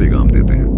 पैगाम देते हैं।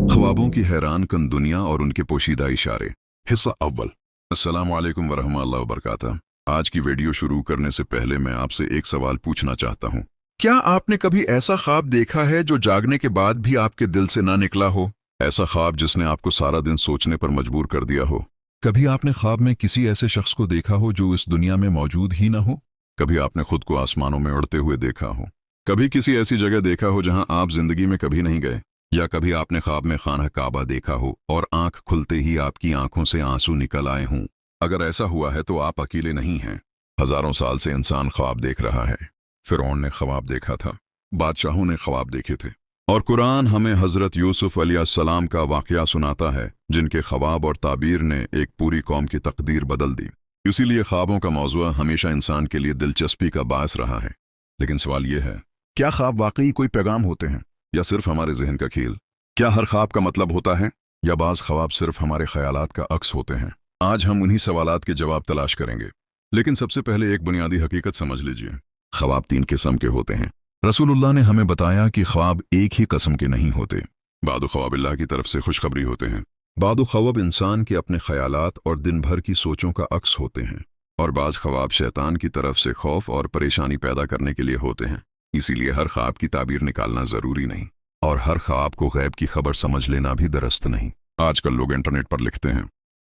ख्वाबों की हैरान कन दुनिया और उनके पोशीदा इशारे। हिस्सा अव्वल। अस्सलाम वालेकुम वरहमतुल्लाहि वबरकातुहू। आज की वीडियो शुरू करने से पहले मैं आपसे एक सवाल पूछना चाहता हूँ। क्या आपने कभी ऐसा ख्वाब देखा है जो जागने के बाद भी आपके दिल से ना निकला हो? ऐसा ख्वाब जिसने आपको सारा दिन सोचने पर मजबूर कर दिया हो। कभी आपने ख्वाब में किसी ऐसे शख्स को देखा हो जो इस दुनिया में मौजूद ही ना हो? कभी आपने खुद को आसमानों में उड़ते हुए देखा हो? कभी किसी ऐसी जगह देखा हो जहां आप जिंदगी में कभी नहीं गए? या कभी आपने ख्वाब में खाना काबा देखा हो और आंख खुलते ही आपकी आंखों से आंसू निकल आए हों? अगर ऐसा हुआ है तो आप अकेले नहीं हैं। हजारों साल से इंसान ख्वाब देख रहा है। फिरौन ने ख्वाब देखा था, बादशाहों ने ख्वाब देखे थे, और कुरान हमें हजरत यूसुफ अलैहिस्सलाम का वाकया सुनाता है जिनके ख्वाब और ताबीर ने एक पूरी कौम की तकदीर बदल दी। इसीलिए ख्वाबों का मौज़ूअ हमेशा इंसान के लिए दिलचस्पी का बायस रहा है। लेकिन सवाल यह है, क्या ख्वाब वाकई कोई पैगाम होते हैं या सिर्फ हमारे जहन का खेल? क्या हर ख्वाब का मतलब होता है या बाज़ ख्वाब सिर्फ हमारे ख्यालात का अक्स होते हैं? आज हम उन्हीं सवालात के जवाब तलाश करेंगे। लेकिन सबसे पहले एक बुनियादी हकीकत समझ लीजिए। ख्वाब 3 किस्म के होते हैं। रसूलुल्लाह ने हमें बताया कि ख्वाब एक ही किस्म के नहीं होते। बादु ख्वाब अल्लाह की तरफ से खुशखबरी होते हैं। बादु ख्वाब इंसान के अपने ख्यालात और दिन भर की सोचों का अक्स होते हैं। और बाज़ ख्वाब शैतान की तरफ से खौफ और परेशानी पैदा करने के लिए होते हैं। इसीलिए हर ख्वाब की ताबीर निकालना ज़रूरी नहीं, और हर ख्वाब को गैब की खबर समझ लेना भी दुरुस्त नहीं। आजकल लोग इंटरनेट पर लिखते हैं,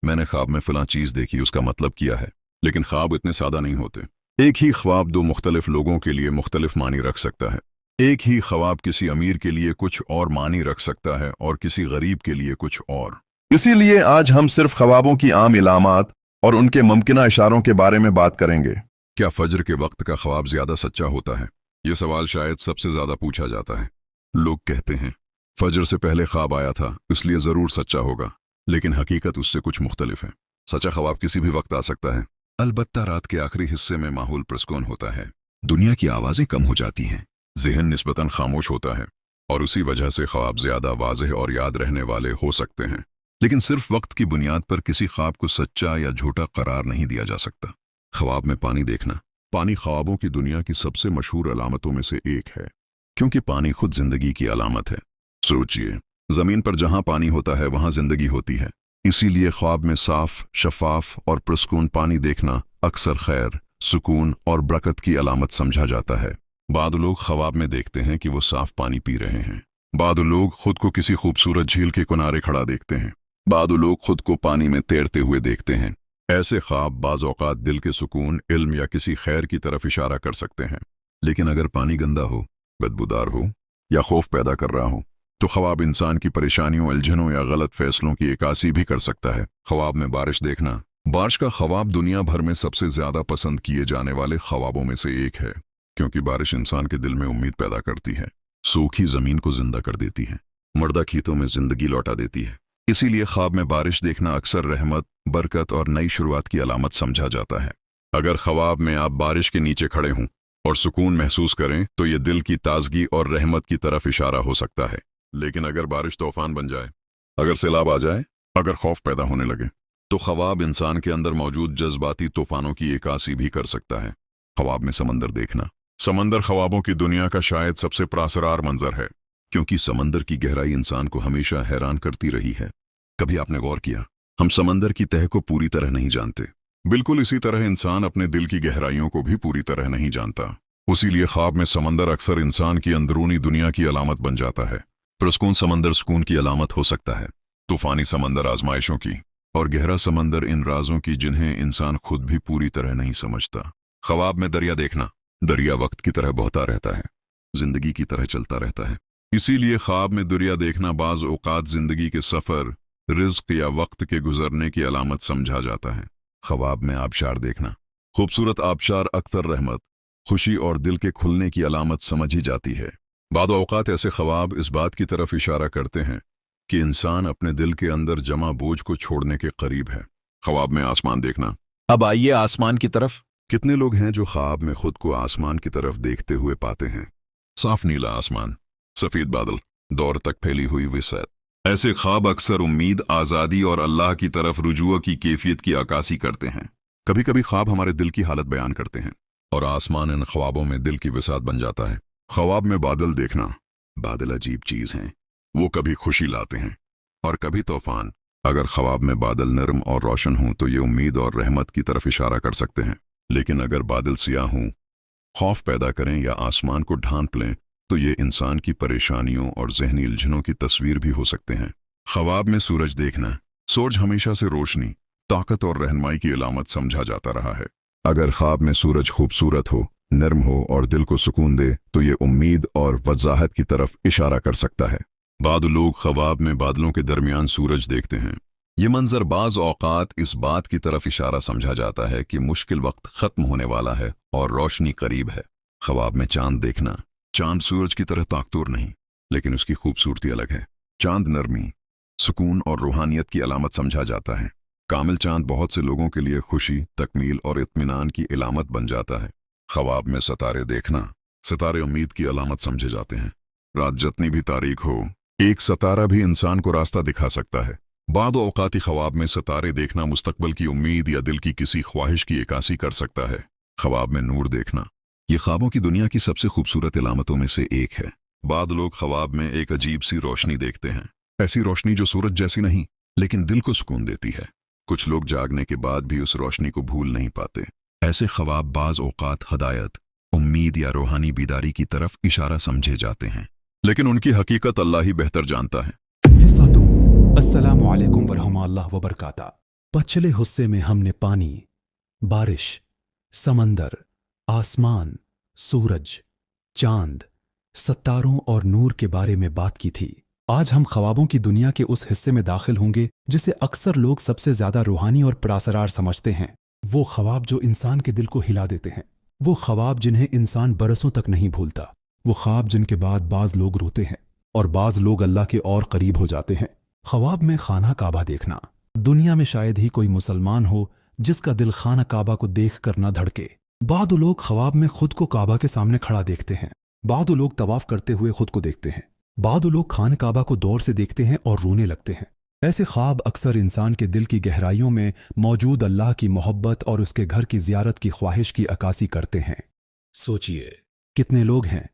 मैंने ख्वाब में फ़लाँ चीज़ देखी, उसका मतलब किया है। लेकिन ख्वाब इतने सादा नहीं होते। एक ही ख्वाब 2 मुख्तलिफ लोगों के लिए मुख्तलिफ मानी रख सकता है। एक ही ख्वाब किसी अमीर के लिए कुछ और मानी रख सकता है और किसी गरीब के लिए कुछ और। इसीलिए आज हम सिर्फ ख्वाबों की आम इलामात और उनके मुमकिना इशारों के बारे में बात करेंगे। क्या फजर के वक्त का ख्वाब ज्यादा सच्चा होता है? ये सवाल शायद सबसे ज्यादा पूछा जाता है। लोग कहते हैं फजर से पहले ख्वाब आया था इसलिए जरूर सच्चा होगा, लेकिन हकीकत उससे कुछ मुख्तलिफ है। सच्चा ख्वाब किसी भी वक्त आ सकता है, अलबत्ता रात के आखिरी हिस्से में माहौल पुरस्कून होता है, दुनिया की आवाजें कम हो जाती हैं, ज़हन निस्बतन खामोश होता है, और उसी वजह से ख्वाब ज्यादा वाज़ेह और याद रहने वाले हो सकते हैं। लेकिन सिर्फ वक्त की बुनियाद पर किसी ख्वाब को सच्चा या झूठा करार नहीं दिया जा सकता। ख्वाब में पानी देखना। पानी ख्वाबों की दुनिया की सबसे मशहूर अलामतों में से एक है, क्योंकि पानी खुद जिंदगी की अलामत है। सोचिए, जमीन पर जहां पानी होता है वहां जिंदगी होती है। इसीलिए ख्वाब में साफ, शफाफ और पुरस्कून पानी देखना अक्सर खैर, सुकून और बरकत की अलामत समझा जाता है। बाद लोग ख्वाब में देखते हैं कि वो साफ पानी पी रहे हैं। बाद लोग खुद को किसी खूबसूरत झील के किनारे खड़ा देखते हैं। बाद लोग खुद को पानी में तैरते हुए देखते हैं। ऐसे ख्वाब बाज़ औक़ात दिल के सुकून, इल्म या किसी खैर की तरफ इशारा कर सकते हैं। लेकिन अगर पानी गंदा हो, बदबूदार हो या खौफ पैदा कर रहा हो तो ख्वाब इंसान की परेशानियों, उलझनों या गलत फैसलों की इक्कासी भी कर सकता है। ख्वाब में बारिश देखना। बारिश का ख्वाब दुनिया भर में सबसे ज्यादा पसंद किए जाने वाले ख्वाबों में से एक है, क्योंकि बारिश इंसान के दिल में उम्मीद पैदा करती है, सूखी जमीन को जिंदा कर देती है, मर्दा खेतों में जिंदगी लौटा देती है। इसीलिए ख्वाब में बारिश देखना अक्सर रहमत, बरकत और नई शुरुआत की अलामत समझा जाता है। अगर ख्वाब में आप बारिश के नीचे खड़े हों और सुकून महसूस करें तो ये दिल की ताजगी और रहमत की तरफ इशारा हो सकता है। लेकिन अगर बारिश तूफान बन जाए, अगर सैलाब आ जाए, अगर खौफ पैदा होने लगे, तो ख्वाब इंसान के अंदर मौजूद जज्बाती तूफानों की इक्कासी भी कर सकता है। ख्वाब में समंदर देखना। समंदर ख्वाबों की दुनिया का शायद सबसे पुरअसरार मंजर है, क्योंकि समंदर की गहराई इंसान को हमेशा हैरान करती रही है। कभी आपने गौर किया, हम समंदर की तह को पूरी तरह नहीं जानते। बिल्कुल इसी तरह इंसान अपने दिल की गहराइयों को भी पूरी तरह नहीं जानता। इसीलिए ख्वाब में समंदर अक्सर इंसान की अंदरूनी दुनिया की अलामत बन जाता है। पुरस्कून समंदर सुकून की अलामत हो सकता है, तूफानी समंदर आजमाइशों की, और गहरा समंदर इन राजों की जिन्हें इंसान खुद भी पूरी तरह नहीं समझता। ख्वाब में दरिया देखना। दरिया वक्त की तरह बहता रहता है, जिंदगी की तरह चलता रहता है। इसीलिए ख्वाब में दरिया देखना बाज़ औक़ात जिंदगी के सफ़र, रिज़्क़ या वक्त के गुजरने की अलामत समझा जाता है। ख्वाब में आबशार देखना। खूबसूरत आबशार अक्सर रहमत, खुशी और दिल के खुलने की अलामत समझी जाती है। बाद औक़ात ऐसे ख्वाब इस बात की तरफ इशारा करते हैं कि इंसान अपने दिल के अंदर जमा बोझ को छोड़ने के करीब है। ख्वाब में आसमान देखना। अब आइए आसमान की तरफ। कितने लोग हैं जो ख्वाब में खुद को आसमान की तरफ देखते हुए पाते हैं? साफ नीला आसमान, सफ़ेद बादल, दूर तक फैली हुई विसत। ऐसे ख्वाब अक्सर उम्मीद, आज़ादी और अल्लाह की तरफ रुजुआ की कैफियत की अक्कासी करते हैं। कभी कभी ख्वाब हमारे दिल की हालत बयान करते हैं और आसमान इन ख्वाबों में दिल की विसात बन जाता है। ख्वाब में बादल देखना। बादल अजीब चीज़ हैं। वो कभी खुशी लाते हैं और कभी तूफान। अगर ख्वाब में बादल नरम और रोशन हों तो ये उम्मीद और रहमत की तरफ इशारा कर सकते हैं, लेकिन अगर बादल सियाह हों, खौफ पैदा करें या आसमान को ढांप लें तो ये इंसान की परेशानियों और जहनी उलझनों की तस्वीर भी हो सकते हैं। ख्वाब में सूरज देखना। सूरज हमेशा से रोशनी, ताकत और रहनुमाई की अलामत समझा जाता रहा है। अगर ख्वाब में सूरज खूबसूरत हो, नरम हो और दिल को सुकून दे तो ये उम्मीद और वजाहत की तरफ इशारा कर सकता है। बाद लोग ख्वाब में बादलों के दरमियान सूरज देखते हैं। ये मंजर बाज औकात इस बात की तरफ इशारा समझा जाता है कि मुश्किल वक्त खत्म होने वाला है और रोशनी करीब है। ख्वाब में चांद देखना। चांद सूरज की तरह ताकतवर नहीं, लेकिन उसकी खूबसूरती अलग है। चांद नरमी, सुकून और रूहानियत की अलामत समझा जाता है। कामिल चांद बहुत से लोगों के लिए खुशी, तकमील और इत्मीनान की अलामत बन जाता है। ख्वाब में सितारे देखना। सितारे उम्मीद की अलामत समझे जाते हैं। रात जितनी भी तारीक हो, एक सितारा भी इंसान को रास्ता दिखा सकता है। बाद औकाती ख्वाब में सितारे देखना मुस्तकबल की उम्मीद या दिल की किसी ख्वाहिश की इक्कासी कर सकता है। ख्वाब में नूर देखना। ये ख्वाबों की दुनिया की सबसे खूबसूरत अलामतों में से एक है। बाद लोग ख्वाब में एक अजीब सी रोशनी देखते हैं। ऐसी रोशनी जो सूरज जैसी नहीं, लेकिन दिल को सुकून देती है। कुछ लोग जागने के बाद भी उस रोशनी को भूल नहीं पाते। ऐसे ख्वाब बाज औकात हदायत, उम्मीद या रूहानी बीदारी की तरफ इशारा समझे जाते हैं, लेकिन उनकी हकीकत अल्लाह ही बेहतर जानता है। हिस्सा 2। अस्सलामु अलैकुम वरहमतुल्लाहि वबरकातुहू। पिछले हिस्से में हमने पानी, बारिश, समंदर, आसमान, सूरज, चांद, सितारों और नूर के बारे में बात की थी। आज हम ख्वाबों की दुनिया के उस हिस्से में दाखिल होंगे जिसे अक्सर लोग सबसे ज्यादा रूहानी और पुरअसरार समझते हैं। वो ख्वाब जो इंसान के दिल को हिला देते हैं, वो ख्वाब जिन्हें इंसान बरसों तक नहीं भूलता, वो ख्वाब जिनके बाद बाज लोग रोते हैं और बाज लोग अल्लाह के और करीब हो जाते हैं। ख्वाब में खाना काबा देखना। दुनिया में शायद ही कोई मुसलमान हो जिसका दिल खाना काबा को देख कर न धड़के। बाद लोग ख्वाब में खुद को काबा के सामने खड़ा देखते हैं। बाद लोग तवाफ करते हुए खुद को देखते हैं। बाद लोग खान काबा को दौर से देखते हैं और रोने लगते हैं। ऐसे ख्वाब अक्सर इंसान के दिल की गहराइयों में मौजूद अल्लाह की मोहब्बत और उसके घर की जियारत की ख्वाहिश की अक्कासी करते हैं। सोचिए, कितने लोग हैं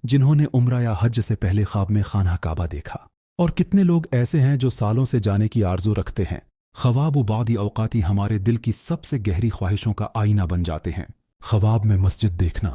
जिन्होंने उम्रा या हज से पहले ख्वाब में खाना काबा देखा, और कितने लोग ऐसे हैं जो सालों से जाने की आरजू रखते हैं। ख्वाब व बादी औकाती हमारे दिल की सबसे गहरी ख्वाहिशों का आईना बन जाते हैं। ख्वाब में मस्जिद देखना।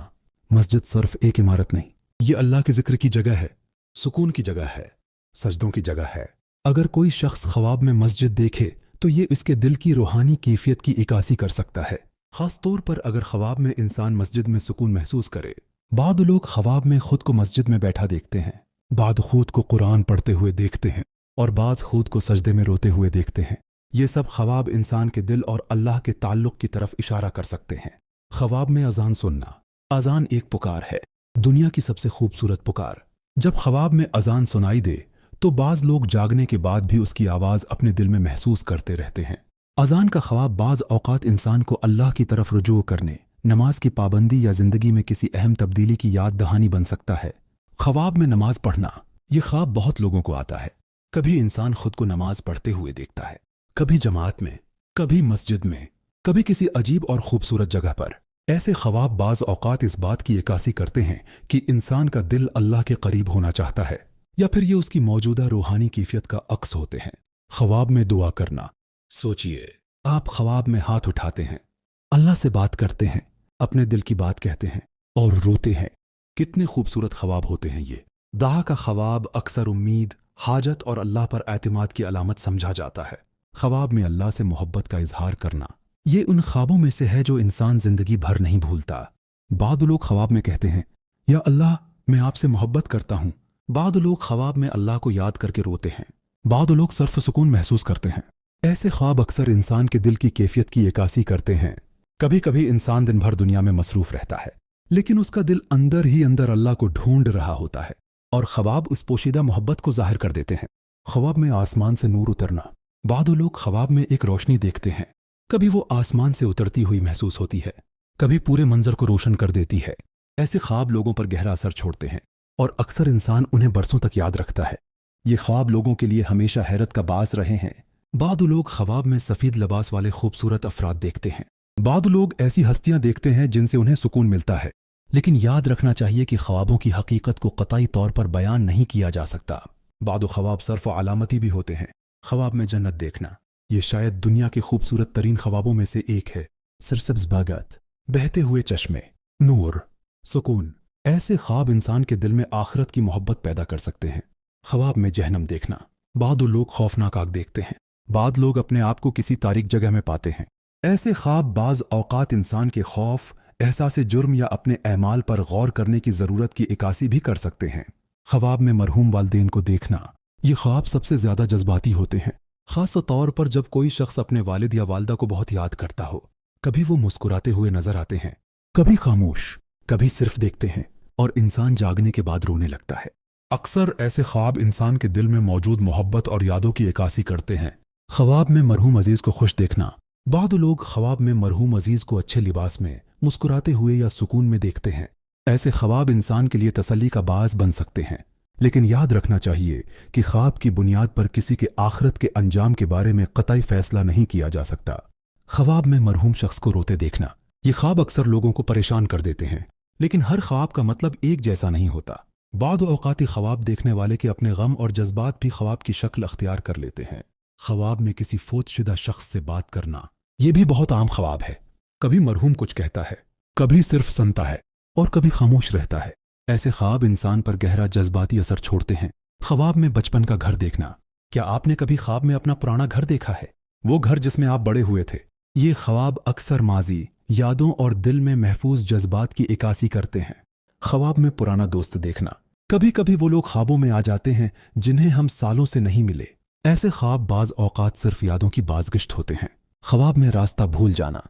मस्जिद सिर्फ एक इमारत नहीं, ये अल्लाह के जिक्र की जगह है, सुकून की जगह है, सजदों की जगह है। अगर कोई शख्स ख्वाब में मस्जिद देखे तो ये इसके दिल की रूहानी कैफियत की इक्कासी कर सकता है, खास तौर पर अगर ख्वाब में इंसान मस्जिद में सुकून महसूस करे। बाद लोग ख्वाब में खुद को मस्जिद में बैठा देखते हैं, बाद खुद को कुरान पढ़ते हुए देखते हैं और बाज खुद को सजदे में रोते हुए देखते हैं। ये सब ख्वाब इंसान के दिल और अल्लाह के ताल्लुक की तरफ इशारा कर सकते हैं। ख्वाब में अजान सुनना। अजान एक पुकार है, दुनिया की सबसे खूबसूरत पुकार। जब ख्वाब में अजान सुनाई दे तो बाज लोग जागने के बाद भी उसकी आवाज़ अपने दिल में महसूस करते रहते हैं। अजान का ख्वाब बाज औकात इंसान को अल्लाह की तरफ रुजू करने, नमाज की पाबंदी या जिंदगी में किसी अहम तब्दीली की याद दहानी बन सकता है। ख्वाब में नमाज पढ़ना। ये ख्वाब बहुत लोगों को आता है। कभी इंसान खुद को नमाज पढ़ते हुए देखता है, कभी जमात में, कभी मस्जिद में, कभी किसी अजीब और खूबसूरत जगह पर। ऐसे ख्वाब बाज औकात इस बात की इक्कासी करते हैं कि इंसान का दिल अल्लाह के करीब होना चाहता है, या फिर ये उसकी मौजूदा रूहानी कैफियत का अक्स होते हैं। ख्वाब में दुआ करना। सोचिए, आप ख्वाब में हाथ उठाते हैं, अल्लाह से बात करते हैं, अपने दिल की बात कहते हैं और रोते हैं। कितने खूबसूरत ख्वाब होते हैं ये। दाह का ख्वाब अक्सर उम्मीद, हाजत और अल्लाह पर एतमाद की अलामत समझा जाता है। ख्वाब में अल्लाह से मोहब्बत का इजहार करना, ये उन ख्वाबों में से है जो इंसान जिंदगी भर नहीं भूलता। बाद लोग ख्वाब में कहते हैं, या अल्लाह, मैं आपसे मोहब्बत करता हूँ। बाद लोग ख्वाब में अल्लाह को याद करके रोते हैं। बाद लोग सर्फ सुकून महसूस करते हैं। ऐसे ख्वाब अक्सर इंसान के दिल की कैफियत की इक्कासी करते हैं। कभी कभी इंसान दिन भर दुनिया में मसरूफ रहता है, लेकिन उसका दिल अंदर ही अंदर अल्लाह को ढूंढ रहा होता है, और ख्वाब उस पोशीदा मोहब्बत को जाहिर कर देते हैं। ख्वाब में आसमान से नूर उतरना। बाद लोग ख्वाब में एक रोशनी देखते हैं। कभी वो आसमान से उतरती हुई महसूस होती है, कभी पूरे मंजर को रोशन कर देती है। ऐसे ख्वाब लोगों पर गहरा असर छोड़ते हैं और अक्सर इंसान उन्हें बरसों तक याद रखता है। ये ख्वाब लोगों के लिए हमेशा हैरत का बास रहे हैं। बाद लोग ख्वाब में सफ़ेद लिबास वाले खूबसूरत अफराद देखते हैं। बाद लोग ऐसी हस्तियां देखते हैं जिनसे उन्हें सुकून मिलता है, लेकिन याद रखना चाहिए कि ख्वाबों की हकीकत को कतई तौर पर बयान नहीं किया जा सकता। बादो ख्वाब सर्फ और अलामती भी होते हैं। ख्वाब में जन्नत देखना, ये शायद दुनिया के खूबसूरत तरीन ख्वाबों में से एक है। सरसब्ज बागात, बहते हुए चश्मे, नूर, सुकून, ऐसे ख्वाब इंसान के दिल में आखिरत की मोहब्बत पैदा कर सकते हैं। ख्वाब में जहन्नम देखना, बादो लोग खौफनाक आग देखते हैं, बाद लोग अपने आप को किसी तारीक जगह में पाते हैं। ऐसे ख्वाब बाज औकात इंसान के खौफ, एहसास जुर्म या अपने अमाल पर गौर करने की ज़रूरत की इकासी भी कर सकते हैं। ख्वाब में मरहूम वालिदैन को देखना, ये ख्वाब सबसे ज़्यादा जज्बाती होते हैं, ख़ास तौर पर जब कोई शख्स अपने वालिद या वालदा को बहुत याद करता हो। कभी वो मुस्कुराते हुए नजर आते हैं, कभी खामोश, कभी सिर्फ देखते हैं और इंसान जागने के बाद रोने लगता है। अक्सर ऐसे ख्वाब इंसान के दिल में मौजूद मोहब्बत और यादों की इकासी करते हैं। ख्वाब में मरहूम अजीज को खुश देखना, बाद लोग ख्वाब में मरहूम अजीज को अच्छे लिबास में, मुस्कुराते हुए या सुकून में देखते हैं। ऐसे ख्वाब इंसान के लिए तसल्ली का बास बन सकते हैं, लेकिन याद रखना चाहिए कि ख्वाब की बुनियाद पर किसी के आखिरत के अंजाम के बारे में कतई फैसला नहीं किया जा सकता। ख्वाब में मरहूम शख्स को रोते देखना, ये ख्वाब अक्सर लोगों को परेशान कर देते हैं, लेकिन हर ख्वाब का मतलब एक जैसा नहीं होता। बाद औकाती ख्वाब देखने वाले के अपने गम और जज्बात भी ख्वाब की शक्ल अख्तियार कर लेते हैं। ख्वाब में किसी फोतशुदा शख्स से बात करना, ये भी बहुत आम ख्वाब है। कभी मरहूम कुछ कहता है, कभी सिर्फ सुनता है और कभी खामोश रहता है। ऐसे ख्वाब इंसान पर गहरा जज्बाती असर छोड़ते हैं। ख्वाब में बचपन का घर देखना, क्या आपने कभी ख्वाब में अपना पुराना घर देखा है, वो घर जिसमें आप बड़े हुए थे? ये ख्वाब अक्सर माजी, यादों और दिल में महफूज जज्बात की इकासी करते हैं। ख्वाब में पुराना दोस्त देखना, कभी कभी वो लोग ख्वाबों में आ जाते हैं जिन्हें हम सालों से नहीं मिले। ऐसे ख्वाब बाज औकात सिर्फ यादों की बाज़गिश्त होते हैं। ख्वाब में रास्ता भूल जाना,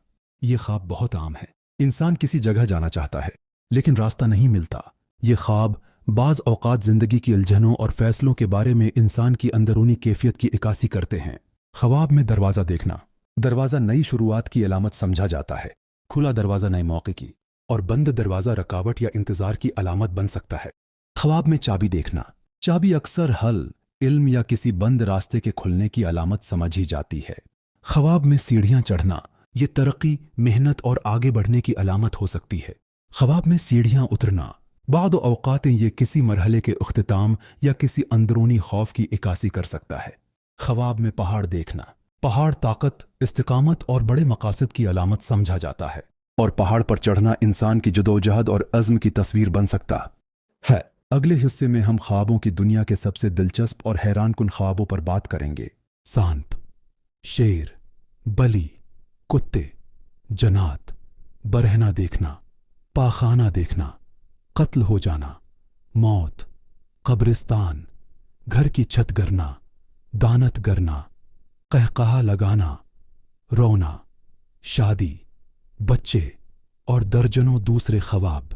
ये ख्वाब बहुत आम है। इंसान किसी जगह जाना चाहता है लेकिन रास्ता नहीं मिलता। ये ख्वाब बाज औकात जिंदगी की उलझनों और फैसलों के बारे में इंसान की अंदरूनी कैफियत की इकासी करते हैं। ख्वाब में दरवाज़ा देखना, दरवाज़ा नई शुरुआत की अलामत समझा जाता है। खुला दरवाज़ा नए मौके की और बंद दरवाज़ा रुकावट या इंतज़ार की अलामत बन सकता है। ख्वाब में चाबी देखना, चाबी अक्सर हल, इल्म या किसी बंद रास्ते के खुलने की अलामत समझी जाती है। ख्वाब में सीढ़ियां चढ़ना, ये तरक्की, मेहनत और आगे बढ़ने की अलामत हो सकती है। ख्वाब में सीढ़ियां उतरना, बाद औकात ये किसी मरहले के इख्तिताम या किसी अंदरूनी खौफ की इकासी कर सकता है। ख्वाब में पहाड़ देखना, पहाड़ ताकत, इस्तिकामत और बड़े मकासद की अलामत समझा जाता है और पहाड़ पर चढ़ना इंसान की जदोजहद और अज़्म की तस्वीर बन सकता है। अगले हिस्से में हम ख्वाबों की दुनिया के सबसे दिलचस्प और हैरान कुन ख्वाबों पर बात करेंगे। सांप, शेर, बली, कुत्ते, जन्नात, बरहना देखना, पाखाना देखना, कत्ल हो जाना, मौत, कब्रिस्तान, घर की छत गिरना, दानत गिरना, कहकहा लगाना, रोना, शादी, बच्चे और दर्जनों दूसरे ख्वाब।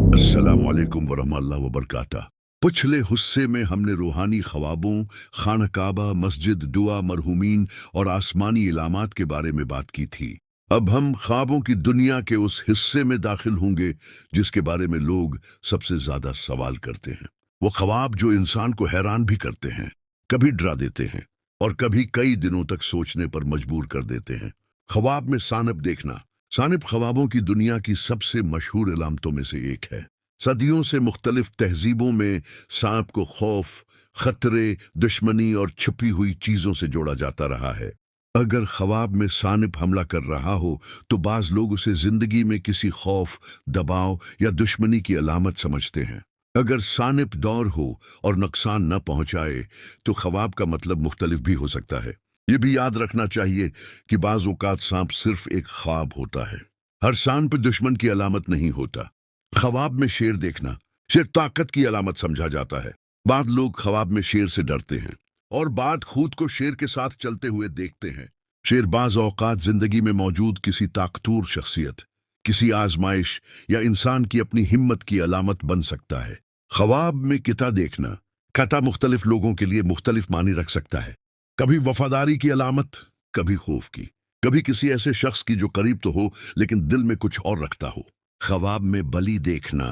अस्सलामु अलैकुम वरहमतुल्लाहि वबरकातुहू। पिछले हिस्से में हमने रूहानी ख्वाबों, खाना काबा, मस्जिद, दुआ, मरहूमीन और आसमानी इलामात के बारे में बात की थी। अब हम ख्वाबों की दुनिया के उस हिस्से में दाखिल होंगे जिसके बारे में लोग सबसे ज्यादा सवाल करते हैं। वो ख्वाब जो इंसान को हैरान भी करते हैं, कभी डरा देते हैं और कभी कई दिनों तक सोचने पर मजबूर कर देते हैं। ख्वाब में सानब देखना, सानिब ख्वाबों की दुनिया की सबसे मशहूर इलामतों में से एक है। सदियों से मुख्तलिफ तहजीबों में सांप को खौफ, खतरे, दुश्मनी और छिपी हुई चीजों से जोड़ा जाता रहा है। अगर ख्वाब में सानिब हमला कर रहा हो तो बाज लोग उसे जिंदगी में किसी खौफ, दबाव या दुश्मनी की अलामत समझते हैं। अगर सानिब दौर हो और नुकसान न पहुंचाए तो ख्वाब का मतलब मुख्तलिफ भी हो सकता है। ये भी याद रखना चाहिए कि बाज औकात सांप सिर्फ एक ख्वाब होता है, हर सांप दुश्मन की अलामत नहीं होता। ख्वाब में शेर देखना, शेर ताकत की अलामत समझा जाता है। बाद लोग ख्वाब में शेर से डरते हैं और बाद खुद को शेर के साथ चलते हुए देखते हैं। शेर बाज औकात जिंदगी में मौजूद किसी ताकतवर शख्सियत, किसी आजमाइश या इंसान की अपनी हिम्मत की अलामत बन सकता है। ख्वाब में किता देखना, कता मुख्तलिफ लोगों के लिए मुख्तलिफ मानी रख सकता है। कभी वफादारी की अलामत, कभी खौफ की, कभी किसी ऐसे शख्स की जो करीब तो हो लेकिन दिल में कुछ और रखता हो। ख्वाब में बली देखना,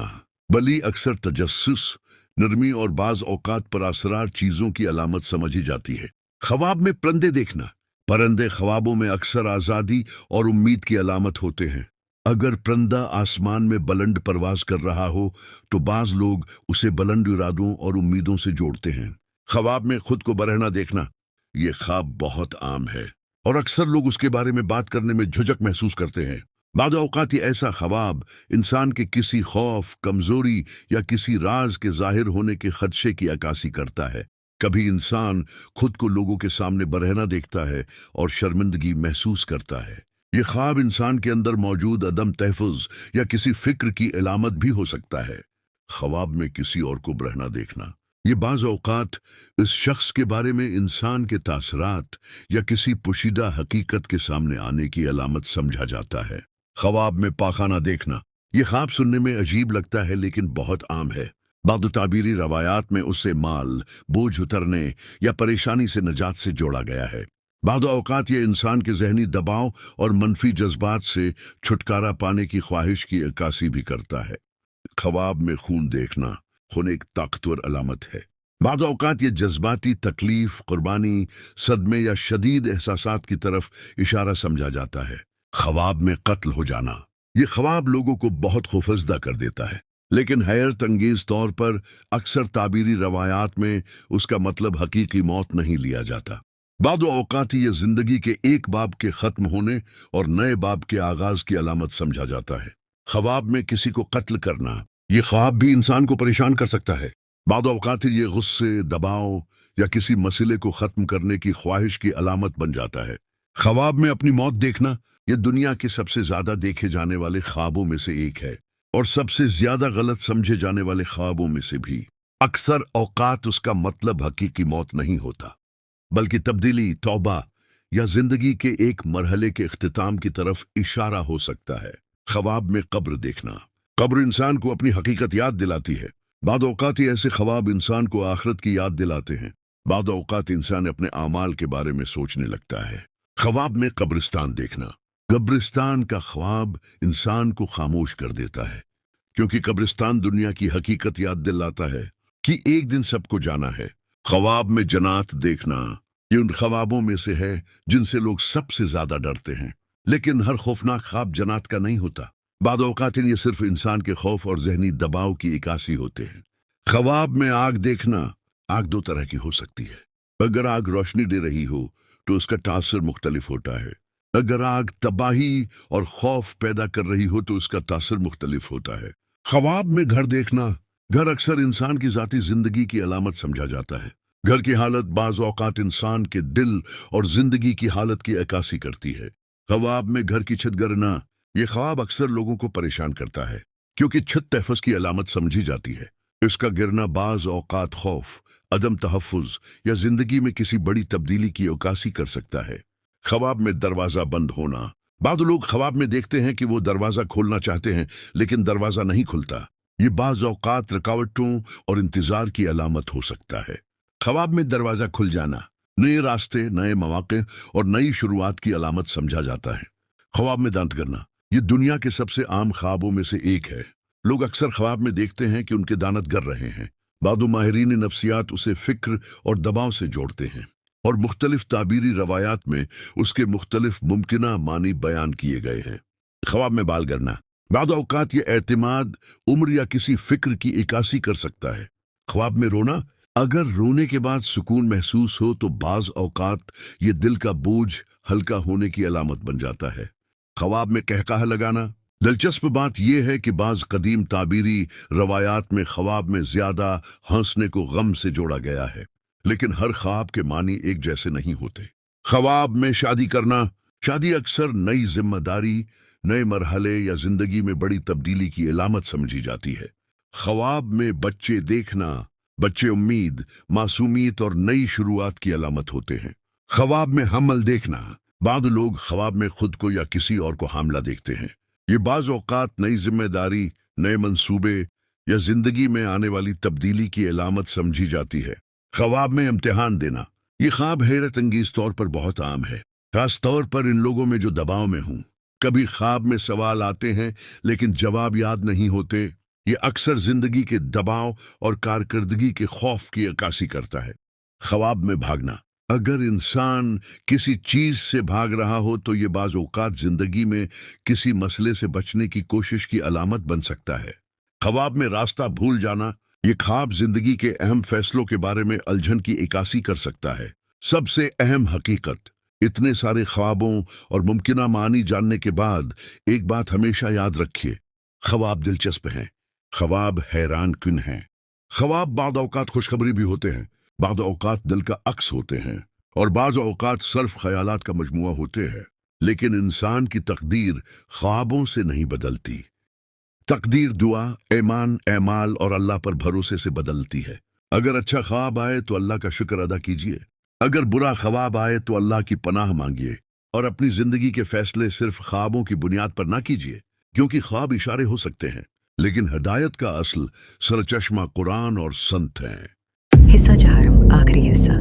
बली अक्सर तजस्सुस, नरमी और बाज औकात पर असरार चीजों की अलामत समझी जाती है। ख्वाब में परिंदे देखना, परिंदे ख्वाबों में अक्सर आज़ादी और उम्मीद की अलामत होते हैं। अगर परंदा आसमान में बुलंद परवाज कर रहा हो तो बाज लोग उसे बुलंद इरादों और उम्मीदों से जोड़ते हैं। ख्वाब में खुद को बरहना देखना, ये ख्वाब बहुत आम है और अक्सर लोग उसके बारे में बात करने में झुझक महसूस करते हैं। बाद औक़ात ये ऐसा ख्वाब इंसान के किसी खौफ, कमजोरी या किसी राज के जाहिर होने के खदशे की अक्कासी करता है। कभी इंसान खुद को लोगों के सामने बरहना देखता है और शर्मिंदगी महसूस करता है। ये ख्वाब इंसान के अंदर मौजूद अदम तहफ़्फ़ुज़ या किसी फिक्र की अलामत भी हो सकता है। ख्वाब में किसी और को बरहना देखना, ये बाज़ औक़ात इस शख्स के बारे में इंसान के तासरात या किसी पोशीदा हकीकत के सामने आने की अलामत समझा जाता है। ख्वाब में पाखाना देखना, ये ख्वाब सुनने में अजीब लगता है लेकिन बहुत आम है। बाद ताबीरी रवायात में उससे माल, बोझ उतरने या परेशानी से निजात से जोड़ा गया है। बाद औक़ात ये इंसान के जहनी दबाव और मनफी जज्बात से छुटकारा पाने की ख्वाहिश की अक्कासी भी करता है। ख्वाब में खून देखना, खून एक ताकतवर अलामत है। बाद औक़ात ये जज्बाती तकलीफ, कुर्बानी, सदमे या शदीद एहसासात की तरफ इशारा समझा जाता है। ख्वाब में कत्ल हो जाना, ये ख्वाब लोगों को बहुत खौफजदा कर देता है, लेकिन हैरत अंगेज तौर पर अक्सर ताबीरी रवायात में उसका मतलब हकीकी मौत नहीं लिया जाता। बाद औक़ात ये जिंदगी के एक बाब के ख़त्म होने और नए बाब के आगाज की अलामत समझा जाता है। ख्वाब में किसी को कत्ल करना, ये ख्वाब भी इंसान को परेशान कर सकता है। बाद औक़ात ये गुस्से, दबाव या किसी मसले को ख़त्म करने की ख्वाहिश की अलामत बन जाता है। ख्वाब में अपनी मौत देखना, ये दुनिया के सबसे ज़्यादा देखे जाने वाले ख्वाबों में से एक है और सबसे ज़्यादा गलत समझे जाने वाले ख्वाबों में से भी। अक्सर औक़ात उसका मतलब हकीकी मौत नहीं होता, बल्कि तब्दीली, तौबा या जिंदगी के एक मरहले के इख्तिताम की तरफ इशारा हो सकता है। ख्वाब में कब्र देखना, कब्र इंसान को अपनी हकीकत याद दिलाती है। बाद औक़ात ऐसे ख्वाब इंसान को आखिरत की याद दिलाते हैं। बाद औक़ात इंसान अपने आमाल के बारे में सोचने लगता है। ख्वाब में कब्रिस्तान देखना, कब्रिस्तान का ख्वाब इंसान को खामोश कर देता है, क्योंकि कब्रिस्तान दुनिया की हकीकत याद दिलाता है कि एक दिन सबको जाना है। ख्वाब में जन्नत देखना, ये उन ख्वाबों में से है जिनसे लोग सबसे ज्यादा डरते हैं, लेकिन हर खौफनाक ख्वाब जन्नत का नहीं होता। बाद औक़ात ये सिर्फ इंसान के खौफ और जहनी दबाव की इकासी होते हैं। ख्वाब में आग देखना, आग दो तरह की हो सकती है। अगर आग रोशनी दे रही हो तो उसका तासर मुख्तलिफ होता है। अगर आग तबाही और खौफ पैदा कर रही हो तो उसका तासर मुख्तलिफ होता है। ख्वाब में घर देखना, घर अक्सर इंसान की जाती जिंदगी की अलामत समझा जाता है। घर की हालत बाज़ औक़ात इंसान के दिल और जिंदगी की हालत की अक्कासी करती है। ख्वाब में घर की छत गिरना, ये ख्वाब अक्सर लोगों को परेशान करता है, क्योंकि छत तहफ़्फ़ुज़ की अलामत समझी जाती है। इसका गिरना बाज़ औक़ात खौफ, अदम तहफ़्फ़ुज़ या जिंदगी में किसी बड़ी तब्दीली की अक्कासी कर सकता है। ख्वाब में दरवाज़ा बंद होना, बाद लोग ख्वाब में देखते हैं कि वो दरवाज़ा खोलना चाहते हैं लेकिन दरवाज़ा नहीं खुलता। ये बाज़ औक़ात रुकावटों और इंतज़ार की अलामत हो सकता है। ख्वाब में दरवाज़ा खुल जाना नए रास्ते, नए मौक़े और नई शुरुआत की अलामत समझा जाता है। ख्वाब में दांत गिरना, ये दुनिया के सबसे आम ख्वाबों में से एक है। लोग अक्सर ख्वाब में देखते हैं कि उनके दांत गिर रहे हैं। बादो माहिरीन नफ्सियात उसे फ़िक्र और दबाव से जोड़ते हैं और मुख्तलिफ ताबीरी रवायात में उसके मुख्तलिफ मुमकिना मानी बयान किए गए हैं। ख्वाब में बाल गिरना, बाद औक़ात ये एतमाद, उम्र या किसी फ़िक्र की इकासी कर सकता है। ख्वाब में रोना, अगर रोने के बाद सुकून महसूस हो तो बाज़ औक़ात ये दिल का बोझ हल्का होने की अलामत बन जाता है। ख्वाब में कहकाहा लगाना, दिलचस्प बात यह है कि बाज़ कदीम ताबीरी रवायात में ख्वाब में ज़्यादा हंसने को गम से जोड़ा गया है, लेकिन हर ख्वाब के मानी एक जैसे नहीं होते। ख्वाब में शादी करना, शादी अक्सर नई जिम्मेदारी, नए मरहले या जिंदगी में बड़ी तब्दीली की अलामत समझी जाती है। ख्वाब में बच्चे देखना, बच्चे उम्मीद, मासूमियत और नई शुरुआत की अलामत होते हैं। ख्वाब में हमल देखना, बाद लोग ख्वाब में खुद को या किसी और को हामला देखते हैं। ये बाज़ औक़ात नई जिम्मेदारी, नए मंसूबे या जिंदगी में आने वाली तब्दीली की अलामत समझी जाती है। ख्वाब में इम्तिहान देना, ये ख्वाब हैरत अंगेज तौर पर बहुत आम है, खास तौर पर इन लोगों में जो दबाव में हूँ। कभी ख्वाब में सवाल आते हैं लेकिन जवाब याद नहीं होते। ये अक्सर जिंदगी के दबाव और कारकर्दगी के खौफ की अक्कासी करता है। ख्वाब में भागना, अगर इंसान किसी चीज से भाग रहा हो तो ये बाज औकात जिंदगी में किसी मसले से बचने की कोशिश की अलामत बन सकता है। ख्वाब में रास्ता भूल जाना, ये ख्वाब जिंदगी के अहम फैसलों के बारे में उलझन की इक्कासी कर सकता है। सबसे अहम हकीकत, इतने सारे ख्वाबों और मुमकिना मानी जानने के बाद एक बात हमेशा याद रखिए, ख्वाब दिलचस्प हैं, ख्वाब हैरान कुन हैं। ख्वाब बाद औकात खुशखबरी भी होते हैं, बाद औकात दिल का अक्स होते हैं, और बाज़ औकात सिर्फ ख्यालात का मजमुआ होते हैं। लेकिन इंसान की तकदीर ख्वाबों से नहीं बदलती। तकदीर दुआ, ईमान, एमाल और अल्लाह पर भरोसे से बदलती है। अगर अच्छा ख्वाब आए तो अल्लाह का शुक्र अदा कीजिए, अगर बुरा ख्वाब आए तो अल्लाह की पनाह मांगिए, और अपनी जिंदगी के फैसले सिर्फ ख्वाबों की बुनियाद पर ना कीजिए, क्योंकि ख्वाब इशारे हो सकते हैं, लेकिन हिदायत का असल सरचश्मा कुरान और संत हैं। हिस्सा चहारम, आखिरी हिस्सा।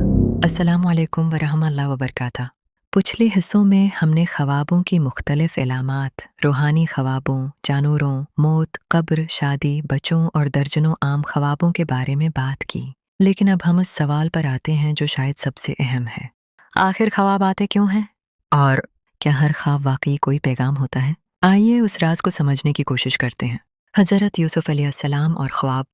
अस्सलामु अलैकुम वरहमतुल्लाहि वबरकातुहू। पिछले हिस्सों में हमने ख्वाबों की मुख्तलिफ इलामात, रूहानी ख्वाबों, जानवरों, मौत, कब्र, शादी, बच्चों और दर्जनों आम ख्वाबों के बारे में बात की। लेकिन अब हम उस सवाल पर आते हैं जो शायद सबसे अहम है। आखिर ख्वाब आते क्यों हैं? और क्या हर ख्वाब वाकई कोई पैगाम होता है? आइए उस राज को समझने की कोशिश करते हैं। हज़रत यूसुफ अलैहिस्सलाम और ख्वाब।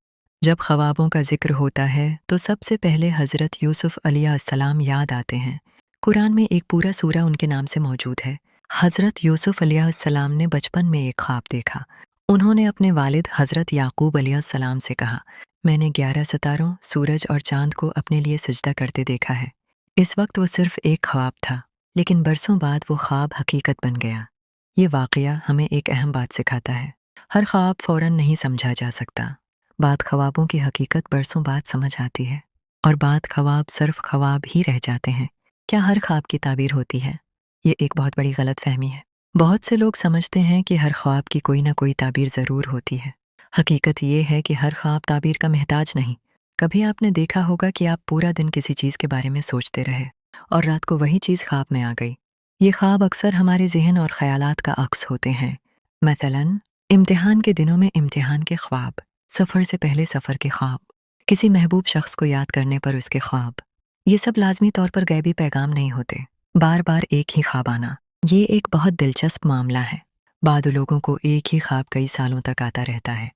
जब ख्वाबों का जिक्र होता है तो सबसे पहले हज़रत यूसुफ अलैहिस्सलाम याद आते हैं। कुरान में एक पूरा सूरा उनके नाम से मौजूद है। हज़रत यूसुफ अलैहिस्सलाम ने बचपन में एक ख्वाब देखा। उन्होंने अपने वालिद हज़रत याकूब अलैहिस्सलाम से कहा, मैंने 11 सितारों, सूरज और चांद को अपने लिए सजदा करते देखा है। इस वक्त वो सिर्फ एक ख्वाब था, लेकिन बरसों बाद वो ख्वाब हकीकत बन गया। ये वाक़या हमें एक अहम बात सिखाता है। हर ख्वाब फ़ौरन नहीं समझा जा सकता। बाद ख्वाबों की हकीकत बरसों बाद समझ आती है, और बाद ख्वाब सिर्फ ख्वाब ही रह जाते हैं। क्या हर ख्वाब की ताबीर होती है? ये एक बहुत बड़ी गलत फहमी है। बहुत से लोग समझते हैं कि हर ख्वाब की कोई ना कोई ताबीर ज़रूर होती है। हकीकत ये है कि हर ख्वाब ताबीर का महताज नहीं। कभी आपने देखा होगा कि आप पूरा दिन किसी चीज़ के बारे में सोचते रहे और रात को वही चीज़ ख्वाब में आ गई। ये ख्वाब अक्सर हमारे जहन और ख्यालात का अक्स होते हैं। मसलन, इम्तिहान के दिनों में इम्तिहान के ख्वाब, सफ़र से पहले सफ़र के ख्वाब, किसी महबूब शख्स को याद करने पर उसके ख्वाब। ये सब लाजमी तौर पर गैबी पैगाम नहीं होते। बार बार एक ही ख्वाब आना, ये एक बहुत दिलचस्प मामला है। बाद लोगों को एक ही ख्वाब कई सालों तक आता रहता है।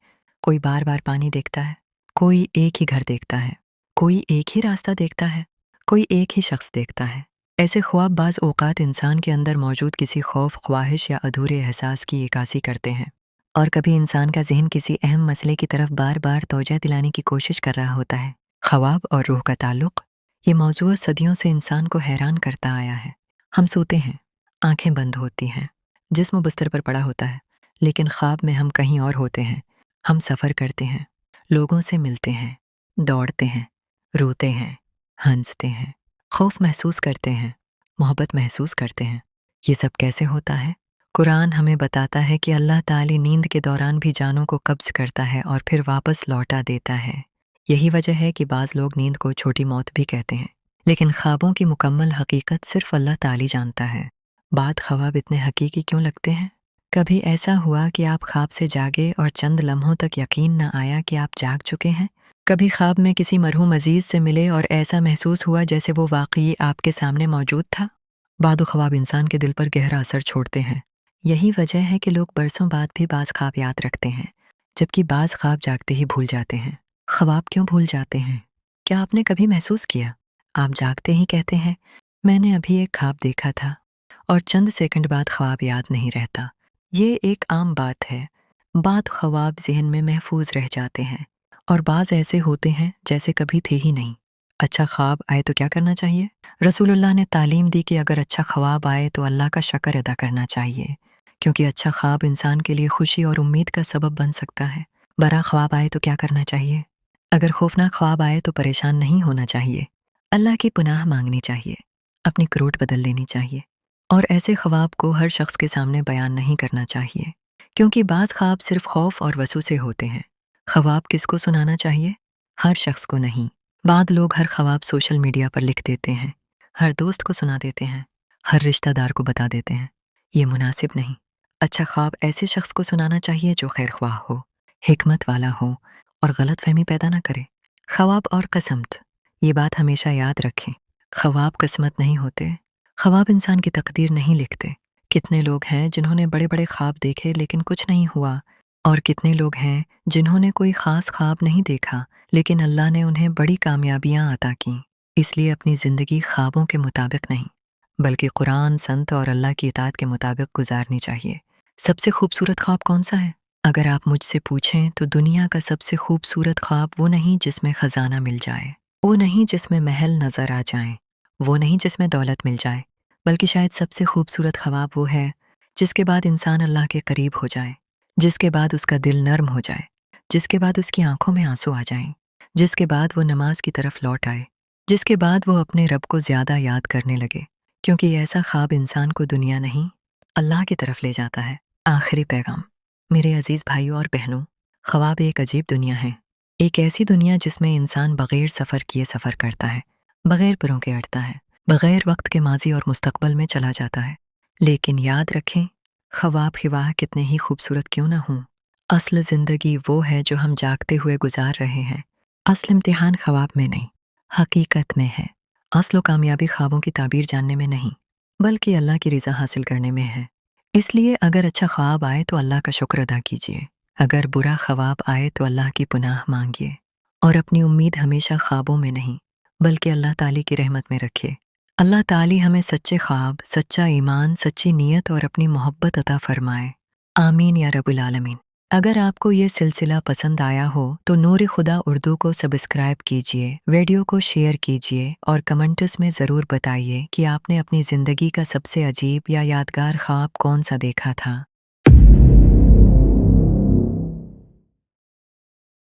कोई बार बार पानी देखता है, कोई एक ही घर देखता है, कोई एक ही रास्ता देखता है, कोई एक ही शख्स देखता है। ऐसे ख्वाब बाज़ औक़ात इंसान के अंदर मौजूद किसी खौफ, ख्वाहिश या अधूरे एहसास की इक्कासी करते हैं, और कभी इंसान का जहन किसी अहम मसले की तरफ बार बार तवज्जो दिलाने की कोशिश कर रहा होता है। ख्वाब और रूह का ताल्लुक़, ये मौजूद सदियों से इंसान को हैरान करता आया है। हम सोते हैं, आंखें बंद होती हैं, जिस्म बिस्तर पर पड़ा होता है, लेकिन ख्वाब में हम कहीं और होते हैं। हम सफ़र करते हैं, लोगों से मिलते हैं, दौड़ते हैं, रोते हैं, हंसते हैं, खौफ महसूस करते हैं, मोहब्बत महसूस करते हैं। ये सब कैसे होता है? कुरान हमें बताता है कि अल्लाह ताली नींद के दौरान भी जानों को कब्ज़ करता है और फिर वापस लौटा देता है। यही वजह है कि बाज़ लोग नींद को छोटी मौत भी कहते हैं, लेकिन ख्वाबों की मुकम्मल हकीकत सिर्फ अल्लाह ताली जानता है। बाद ख्वाब इतने हकीकी क्यों लगते हैं? कभी ऐसा हुआ कि आप ख्वाब से जागे और चंद लम्हों तक यकीन न आया कि आप जाग चुके हैं? कभी ख्वाब में किसी मरहूम अजीज़ से मिले और ऐसा महसूस हुआ जैसे वो वाकई आपके सामने मौजूद था? बाद ख्वाब इंसान के दिल पर गहरा असर छोड़ते हैं। यही वजह है कि लोग बरसों बाद भी बाज़ ख्वाब याद रखते हैं, जबकि बाज़ ख्वाब जागते ही भूल जाते हैं। ख्वाब क्यों भूल जाते हैं? क्या आपने कभी महसूस किया, आप जागते ही कहते हैं, मैंने अभी एक ख्वाब देखा था, और चंद सेकंड बाद ख्वाब याद नहीं रहता। ये एक आम बात है। बाद ख्वाब जहन में महफूज रह जाते हैं, और बाज़ ऐसे होते हैं जैसे कभी थे ही नहीं। अच्छा ख्वाब आए तो क्या करना चाहिए? रसूलुल्लाह ने तालीम दी कि अगर अच्छा ख्वाब आए तो अल्लाह का शुक्र अदा करना चाहिए, क्योंकि अच्छा ख्वाब इंसान के लिए खुशी और उम्मीद का सबब बन सकता है। बुरा ख्वाब आए तो क्या करना चाहिए? अगर खौफनाक ख्वाब आए तो परेशान नहीं होना चाहिए, अल्लाह की पनाह मांगनी चाहिए, अपनी करोट बदल लेनी चाहिए, और ऐसे ख्वाब को हर शख्स के सामने बयान नहीं करना चाहिए, क्योंकि बाज़ ख्वाब सिर्फ खौफ और वसूसे होते हैं। ख्वाब किसको सुनाना चाहिए? हर शख्स को नहीं। बाद लोग हर ख्वाब सोशल मीडिया पर लिख देते हैं, हर दोस्त को सुना देते हैं, हर रिश्तेदार को बता देते हैं। ये मुनासिब नहीं। अच्छा ख्वाब ऐसे शख्स को सुनाना चाहिए जो खैर ख्वाह हो, हिकमत वाला हो और गलत फहमी पैदा ना करे। ख्वाब और कसमत, ये बात हमेशा याद रखें। ख्वाब किस्मत नहीं होते, ख्वाब इंसान की तकदीर नहीं लिखते। कितने लोग हैं जिन्होंने बड़े बड़े ख्वाब देखे लेकिन कुछ नहीं हुआ, और कितने लोग हैं जिन्होंने कोई ख़ास ख्वाब नहीं देखा लेकिन अल्लाह ने उन्हें बड़ी कामयाबियाँ अता कीं। इसलिए अपनी ज़िंदगी ख्वाबों के मुताबिक नहीं बल्कि कुरान, संत और अल्लाह की इताअत के मुताबिक गुजारनी चाहिए। सबसे खूबसूरत ख्वाब कौन सा है? अगर आप मुझसे पूछें तो दुनिया का सबसे खूबसूरत ख्वाब वो नहीं जिसमें ख़जाना मिल जाए, वो नहीं जिसमें महल नज़र आ जाएं, वो नहीं जिसमें दौलत मिल जाए, बल्कि शायद सबसे खूबसूरत ख्वाब वो है जिसके बाद इंसान अल्लाह के करीब हो जाए, जिसके बाद उसका दिल नर्म हो जाए, जिसके बाद उसकी आंखों में आंसू आ जाएं, जिसके बाद वो नमाज की तरफ लौट आए, जिसके बाद वो अपने रब को ज़्यादा याद करने लगे, क्योंकि ऐसा ख्वाब इंसान को दुनिया नहीं अल्लाह की तरफ ले जाता है। आखिरी पैगाम मेरे अजीज़ भाइयों और बहनों, ख्वाब एक अजीब दुनिया है, एक ऐसी दुनिया जिसमें इंसान बग़ैर सफ़र किए सफ़र करता है, बग़ैर परों के अड़ता है, बग़ैर वक्त के माजी और मुस्तकबल में चला जाता है। लेकिन याद रखें, ख्वाब खिवाह कितने ही खूबसूरत क्यों ना हों, असल ज़िंदगी वो है जो हम जागते हुए गुजार रहे हैं। असल इम्तिहान ख्वाब में नहीं, हकीकत में है। असल कामयाबी ख्वाबों की ताबीर जानने में नहीं, बल्कि अल्लाह की रज़ा हासिल करने में है। इसलिए अगर अच्छा ख्वाब आए तो अल्लाह का शुक्र अदा कीजिए, अगर बुरा ख्वाब आए तो अल्लाह की पनाह मांगिए, और अपनी उम्मीद हमेशा ख्वाबों में नहीं बल्कि अल्लाह ताली की रहमत में रखिए। अल्लाह ताली हमें सच्चे ख्वाब, सच्चा ईमान, सच्ची नीयत और अपनी मोहब्बत अता फरमाए। आमीन या रब्बुल आलमीन। अगर आपको ये सिलसिला पसंद आया हो तो नूर खुदा उर्दू को सब्सक्राइब कीजिए, वीडियो को शेयर कीजिए और कमेंट्स में ज़रूर बताइए कि आपने अपनी ज़िंदगी का सबसे अजीब या यादगार ख्वाब कौन सा देखा था।